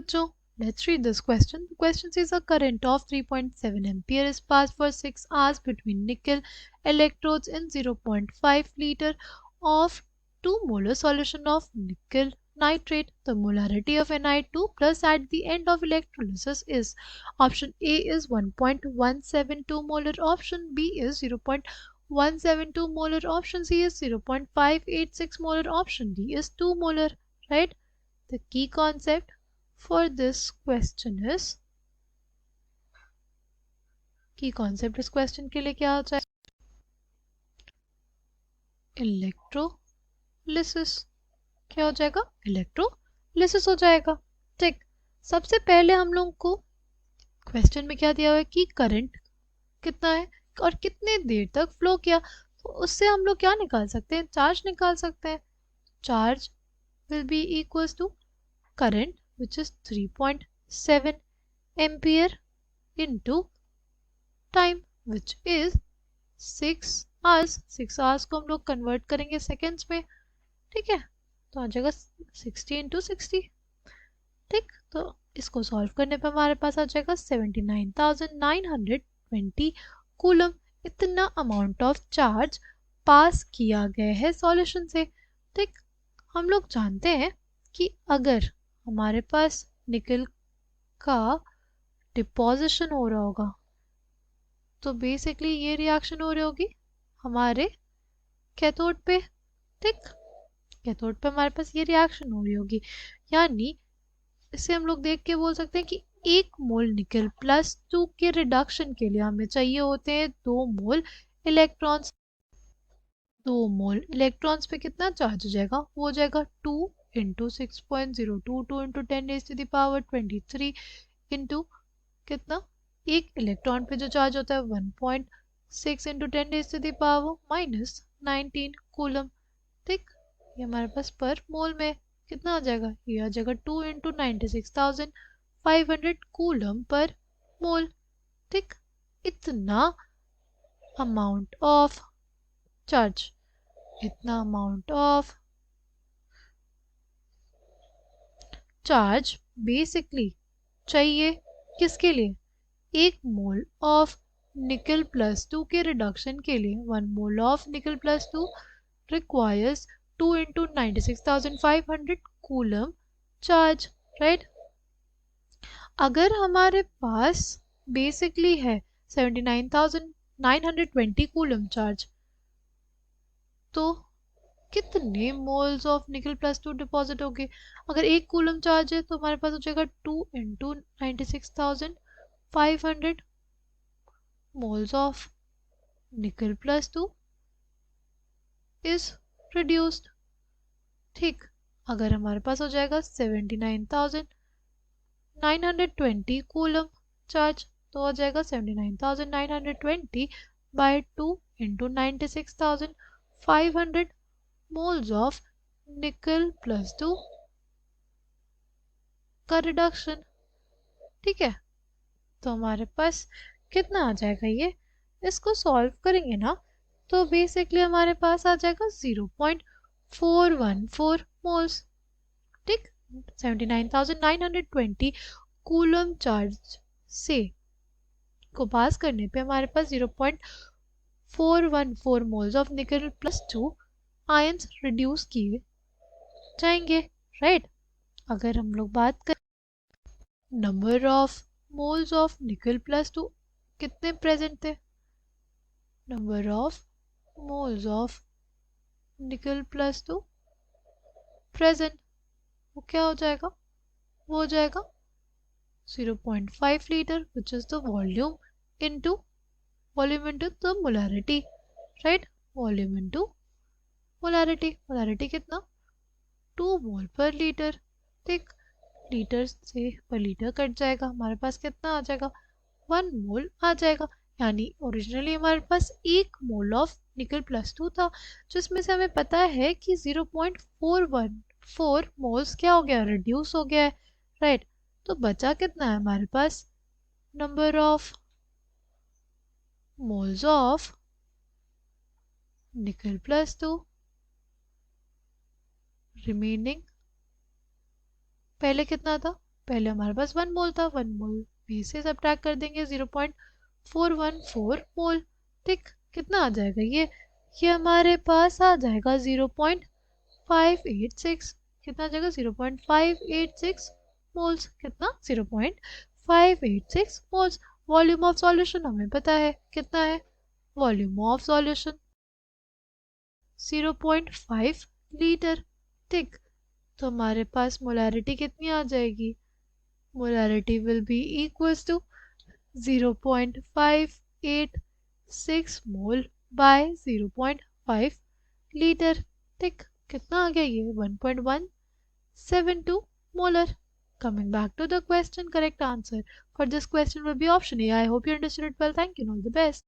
बच्चों, let's read this question. The question says a current of 3.7 ampere is passed for 6 hours between nickel electrodes in 0.5 liter of 2 molar solution of nickel nitrate. The molarity of Ni2 plus at the end of electrolysis is option A is 1.172 molar, option B is 0.172 molar, option C is 0.586 molar, option D is 2 molar, right? The key concept for this question is इस question के लिए क्या हो जाएगा? Electrolysis. क्या हो जाएगा? Electrolysis हो जाएगा. ठीक, सबसे पहले हम लोग को क्वेश्चन में क्या दिया हुआ है कि करंट कितना है और कितने देर तक फ्लो किया, तो उससे हम लोग क्या निकाल सकते हैं? चार्ज निकाल सकते हैं. Charge will be equals to current which is 3.7 ampere into time which is 6 hours. 6 hours को हम लोग कन्वर्ट करेंगे सेकेंड्स में. ठीक है, तो आ जाएगा 60 इंटू 60. ठीक, तो इसको सॉल्व करने पे हमारे पास आ जाएगा 79,920 कूलम. इतना अमाउंट ऑफ चार्ज पास किया गया है सॉल्यूशन से. ठीक, हम लोग जानते हैं कि अगर हमारे पास निकल का डिपोजिशन हो रहा होगा तो बेसिकली ये रिएक्शन हो रही होगी हमारे कैथोड पे. ठीक, कैथोड पे हमारे पास ये रिएक्शन हो रही होगी, यानी इसे हम लोग देख के बोल सकते हैं कि 1 मोल निकल प्लस 2 के रिडक्शन के लिए हमें चाहिए होते हैं 2 मोल इलेक्ट्रॉन्स. 2 मोल इलेक्ट्रॉन्स पे कितना चार्ज हो जाएगा? वो हो जाएगा 2 इंटू 6.022 इंटू 10⁻23 इंटू कितना? एक इलेक्ट्रॉन पे जो चार्ज होता है 1.6 इंटू 10⁻⁻19 कूलम. ठीक, ये हमारे पास पर मोल में कितना आ जाएगा? ये आ जाएगा 2 इंटू 96,500 कूलम पर मोल. ठीक, इतना अमाउंट ऑफ चार्ज, इतना अमाउंट ऑफ चार्ज बेसिकली चाहिए किसके लिए? 1 मोल ऑफ निकल प्लस 2 के रिडक्शन के लिए. 1 mole of nickel plus 2 requires 2 into 96,500 coulomb charge, right? अगर हमारे पास बेसिकली है 79,920 कूलम चार्ज, तो कितने moles of nickel plus 2 deposit होंगे? अगर 1 कूलम चार्ज है तो हमारे पास हो जाएगा 2 into 96,500 moles of nickel plus 2 is produced. ठीक, अगर हमारे पास हो जाएगा 79,920 कूलम चार्ज, तो हो जाएगा 79,920 by 2 into 96,500 moles of nickel plus 2 का रिडक्शन. ठीक है, तो हमारे पास कितना आ जाएगा? ये इसको सॉल्व करेंगे ना तो बेसिकली हमारे पास आ जाएगा 0.414 मोल्स. ठीक, 79,920 कूलम चार्ज से को पास करने पे हमारे पास 0.414 moles of nickel plus 2 ions reduce किए जाएंगे, राइट? अगर हम लोग बात करें number of moles of nickel plus 2 कितने प्रेजेंट थे? Number of moles of nickel plus 2 present, वो क्या हो जाएगा? वो हो जाएगा 0.5 litre which is the volume into the molarity, right? Volume into molarity. Molarity कितना? 2 मोल पर लीटर. ठीक, लीटर से पर लीटर कट जाएगा, हमारे पास कितना आ जाएगा? 1 मोल आ जाएगा. यानी ओरिजिनली हमारे पास 1 मोल ऑफ निकल प्लस 2 था, जिसमें से हमें पता है कि 0.414 मोल्स क्या हो गया? रिड्यूस हो गया है, राइट? तो बचा कितना है हमारे पास? Number of moles of nickel plus 2 remaining. पहले कितना था? पहले हमारे पास 1 मोल था, 1 मोल में से सब्ट्रैक्ट कर देंगे 0.414 मोल। ठीक, कितना आ जाएगा ये हमारे पास आ जाएगा 0.586। कितना आ जाएगा 0.586 मोल्स। कितना 0.586 मोल्स। वॉल्यूम ऑफ सॉल्यूशन हमें पता है कितना है, वॉल्यूम ऑफ सॉल्यूशन 0.5 लीटर। ठीक, तो हमारे पास मोलैरिटी कितनी आ जाएगी, molarity will be equals to 0.586 mole by 0.5 litre. ठीक, कितना आ गया ये 1.172 molar. Coming back to the question, correct answer for this question will be option A. I hope you understood it well. Thank you and all the best.